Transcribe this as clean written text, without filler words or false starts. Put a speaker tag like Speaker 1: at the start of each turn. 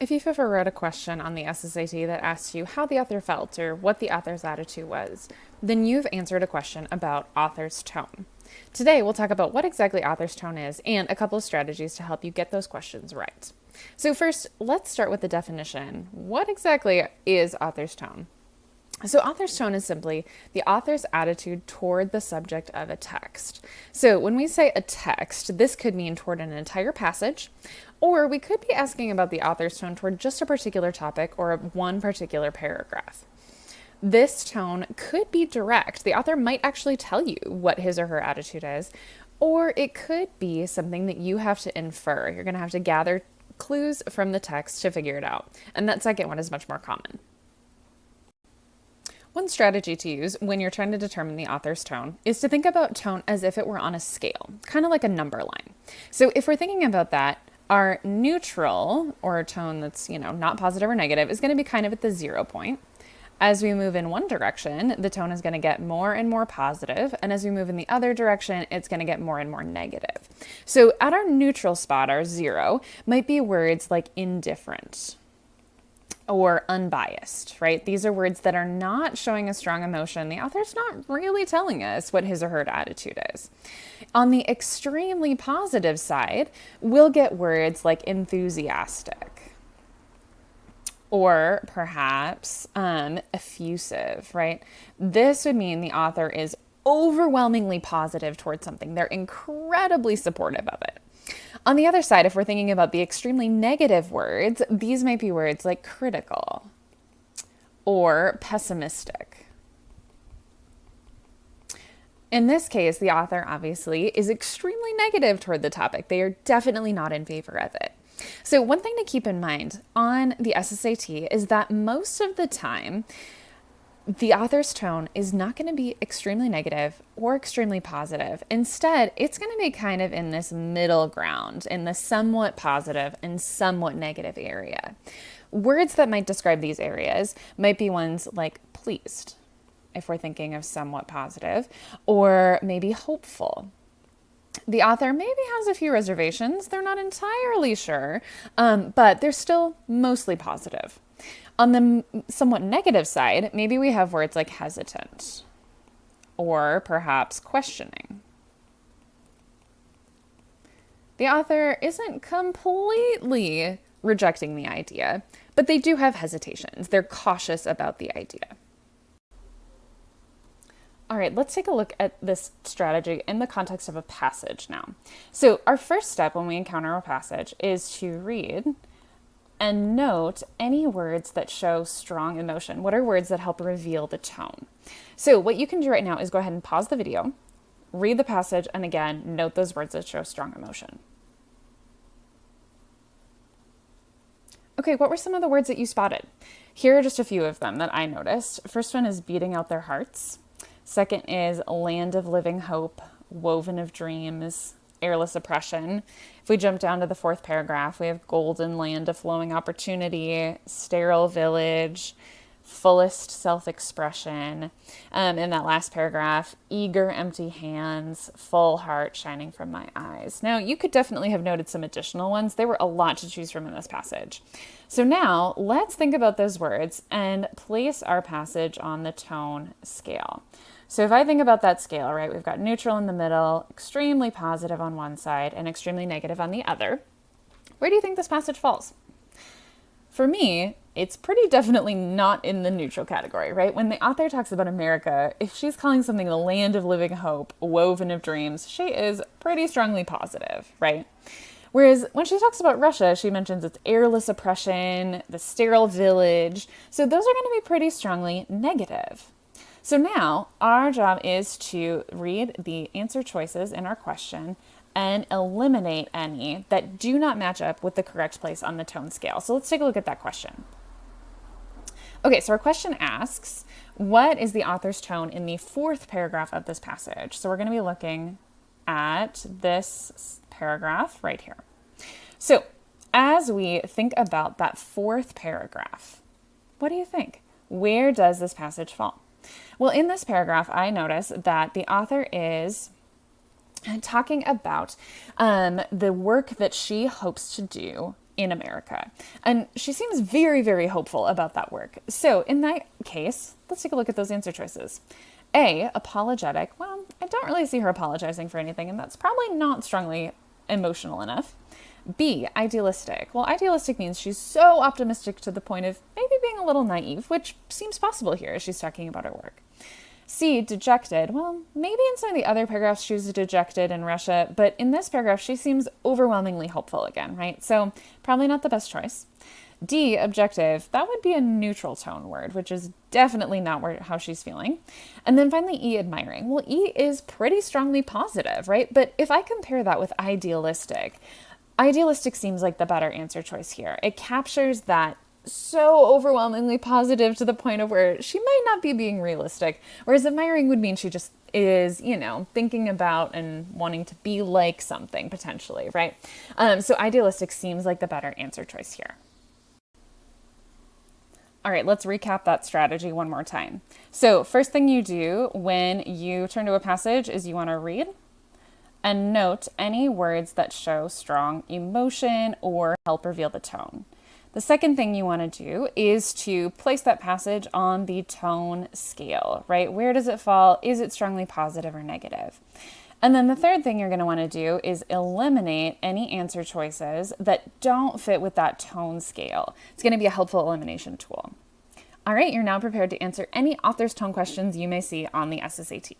Speaker 1: If you've ever read a question on the SSAT that asks you how the author felt or what the author's attitude was, then you've answered a question about author's tone. Today, we'll talk about what exactly author's tone is and a couple of strategies to help you get those questions right. So first, let's start with the definition. What exactly is author's tone? So author's tone is simply the author's attitude toward the subject of a text. So when we say a text, this could mean toward an entire passage, or we could be asking about the author's tone toward just a particular topic or one particular paragraph. This tone could be direct. The author might actually tell you what his or her attitude is, or it could be something that you have to infer. You're going to have to gather clues from the text to figure it out. And that second one is much more common. One strategy to use when you're trying to determine the author's tone is to think about tone as if it were on a scale, kind of like a number line. So if we're thinking about that, our neutral, or a tone that's, not positive or negative, is going to be kind of at the 0 point. As we move in one direction, the tone is going to get more and more positive, and as we move in the other direction, it's going to get more and more negative. So at our neutral spot, our 0, might be words like indifferent or unbiased, right? These are words that are not showing a strong emotion. The author's not really telling us what his or her attitude is. On the extremely positive side, we'll get words like enthusiastic or perhaps effusive, right? This would mean the author is overwhelmingly positive towards something. They're incredibly supportive of it. On the other side, if we're thinking about the extremely negative words, these might be words like critical or pessimistic. In this case, the author obviously is extremely negative toward the topic. They are definitely not in favor of it. So one thing to keep in mind on the SSAT is that most of the time, the author's tone is not going to be extremely negative or extremely positive. Instead, it's going to be kind of in this middle ground, in the somewhat positive and somewhat negative area. Words that might describe these areas might be ones like pleased, if we're thinking of somewhat positive, or maybe hopeful. The author maybe has a few reservations. They're not entirely sure, but they're still mostly positive. On the somewhat negative side, maybe we have words like hesitant or perhaps questioning. The author isn't completely rejecting the idea, but they do have hesitations. They're cautious about the idea. All right, let's take a look at this strategy in the context of a passage now. So our first step when we encounter a passage is to read and note any words that show strong emotion. What are words that help reveal the tone? So what you can do right now is go ahead and pause the video, read the passage, and again, note those words that show strong emotion. Okay, what were some of the words that you spotted? Here are just a few of them that I noticed. First one is beating out their hearts. Second is land of living hope, woven of dreams, airless oppression. If we jump down to the fourth paragraph, we have golden land of flowing opportunity, sterile village, fullest self-expression. In that last paragraph, eager empty hands, full heart shining from my eyes. Now, you could definitely have noted some additional ones. There were a lot to choose from in this passage. So now let's think about those words and place our passage on the tone scale. So if I think about that scale, right, we've got neutral in the middle, extremely positive on one side, and extremely negative on the other. Where do you think this passage falls? For me, it's pretty definitely not in the neutral category, right? When the author talks about America, if she's calling something the land of living hope, woven of dreams, she is pretty strongly positive, right? Whereas when she talks about Russia, she mentions its airless oppression, the sterile village. So those are going to be pretty strongly negative. So now our job is to read the answer choices in our question and eliminate any that do not match up with the correct place on the tone scale. So let's take a look at that question. Okay, so our question asks, what is the author's tone in the fourth paragraph of this passage? So we're going to be looking at this paragraph right here. So as we think about that fourth paragraph, what do you think? Where does this passage fall? Well, in this paragraph, I notice that the author is talking about the work that she hopes to do in America. And she seems very, very hopeful about that work. So in that case, let's take a look at those answer choices. A, apologetic. Well, I don't really see her apologizing for anything, and that's probably not strongly emotional enough. B, idealistic. Well, idealistic means she's so optimistic to the point of maybe being a little naive, which seems possible here as she's talking about her work. C, dejected. Well, maybe in some of the other paragraphs she was dejected in Russia, but in this paragraph she seems overwhelmingly hopeful again, right? So probably not the best choice. D, objective. That would be a neutral tone word, which is definitely not how she's feeling. And then finally, E, admiring. Well, E is pretty strongly positive, right? But if I compare that with idealistic, idealistic seems like the better answer choice here. It captures that so overwhelmingly positive to the point of where she might not be being realistic, whereas admiring would mean she just is, thinking about and wanting to be like something potentially, right? So idealistic seems like the better answer choice here. All right, let's recap that strategy one more time. So first thing you do when you turn to a passage is you want to read and note any words that show strong emotion or help reveal the tone. The second thing you want to do is to place that passage on the tone scale, right? Where does it fall? Is it strongly positive or negative? And then the third thing you're going to want to do is eliminate any answer choices that don't fit with that tone scale. It's going to be a helpful elimination tool. All right, you're now prepared to answer any author's tone questions you may see on the SSAT.